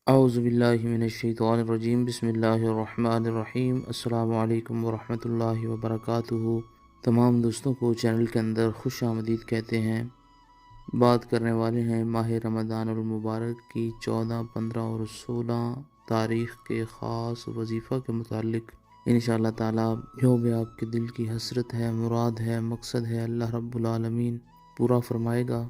اعوذ باللہ من الشیطان الرجیم، بسم اللہ الرحمن الرحیم۔ السلام علیکم ورحمۃ اللہ وبرکاتہ۔ تمام دوستوں کو چینل کے اندر خوش آمدید کہتے ہیں۔ بات کرنے والے ہیں ماہ رمضان المبارک کی 14، 15 اور 16 تاریخ کے خاص وظیفہ کے متعلق۔ انشاءاللہ تعالی جو بھی آپ کے دل کی حسرت ہے، مراد ہے، مقصد ہے، اللہ رب العالمین پورا فرمائے گا۔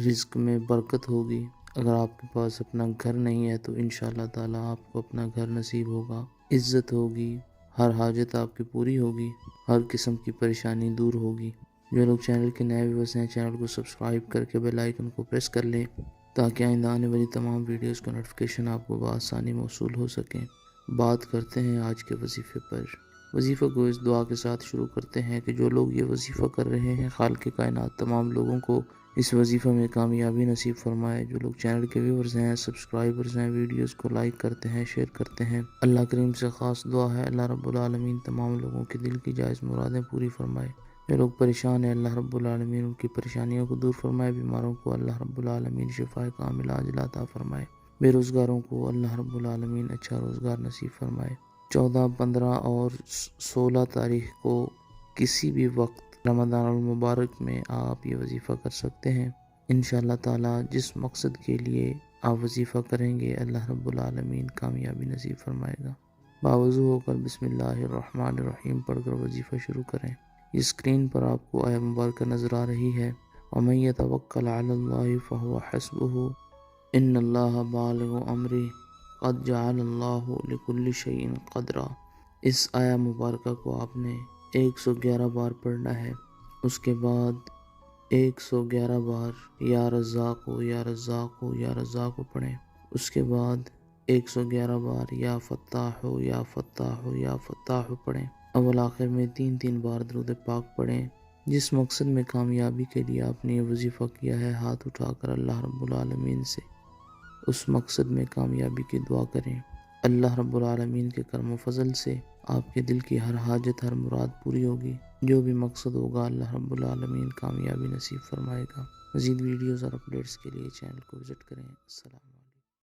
رزق میں برکت ہوگی۔ اگر آپ کے پاس اپنا گھر نہیں ہے تو انشاءاللہ تعالی آپ کو اپنا گھر نصیب ہوگا، عزت ہوگی، ہر حاجت آپ کی پوری ہوگی، ہر قسم کی پریشانی دور ہوگی۔ جو لوگ چینل کے نئے ویورز ہیں، چینل کو سبسکرائب کر کے بیل آئیکن کو پریس کر لیں تاکہ آئندہ آنے والی تمام ویڈیوز کا نوٹیفیکیشن آپ کو بآسانی موصول ہو سکیں۔ بات کرتے ہیں آج کے وظیفے پر۔ وظیفہ کو اس دعا کے ساتھ شروع کرتے ہیں کہ جو لوگ یہ وظیفہ کر رہے ہیں، خالق کائنات تمام لوگوں کو اس وظیفہ میں کامیابی نصیب فرمائے۔ جو لوگ چینل کے ویورز ہیں، سبسکرائبرز ہیں، ویڈیوز کو لائک کرتے ہیں، شیئر کرتے ہیں، اللہ کریم سے خاص دعا ہے اللہ رب العالمین تمام لوگوں کے دل کی جائز مرادیں پوری فرمائے۔ جو لوگ پریشان ہیں اللہ رب العالمین ان کی پریشانیوں کو دور فرمائے۔ بیماروں کو اللہ رب العالمین شفائے کاملہ عاجلہ عطا فرمائے۔ بے روزگاروں کو اللہ رب العالمین اچھا روزگار نصیب فرمائے۔ 14، 15 اور 16 تاریخ کو کسی بھی وقت رمضان المبارک میں آپ یہ وظیفہ کر سکتے ہیں۔ انشاءاللہ تعالی جس مقصد کے لیے آپ وظیفہ کریں گے اللہ رب العالمین کامیابی نصیب فرمائے گا۔ باوضو ہو کر بسم اللہ الرحمن الرحیم پڑھ کر وظیفہ شروع کریں۔ یہ اسکرین پر آپ کو آیت مبارکہ نظر آ رہی ہے، وَمَن يَتَوَکَّلْ عَلَى اللَّهِ فَهُوَ حَسْبُهُ إِنَّ اللَّهَ بَالِغُ أَمْرِهِ قَدْ جَعَلَ اللَّهُ لِكُلِّ شَيْءٍ قَدْرًا۔ اس آیت مبارکہ کو آپ نے 111 بار پڑھنا ہے۔ اس کے بعد 111 بار یا رزاق ہو یا رزاق ہو یا رزاق ہو پڑھیں۔ اس کے بعد 111 بار یا فتاح ہو یا فتاح ہو یا فتاح ہو پڑھیں۔ اول آخر میں 3 بار درود پاک پڑھیں۔ جس مقصد میں کامیابی کے لیے آپ نے یہ وظیفہ کیا ہے، ہاتھ اٹھا کر اللہ رب العالمین سے اس مقصد میں کامیابی کی دعا کریں۔ اللہ رب العالمین کے کرم و فضل سے آپ کے دل کی ہر حاجت، ہر مراد پوری ہوگی۔ جو بھی مقصد ہوگا اللہ رب العالمین کامیابی نصیب فرمائے گا۔ مزید ویڈیوز اور اپڈیٹس کے لیے چینل کو وزٹ کریں۔ السلام علیکم۔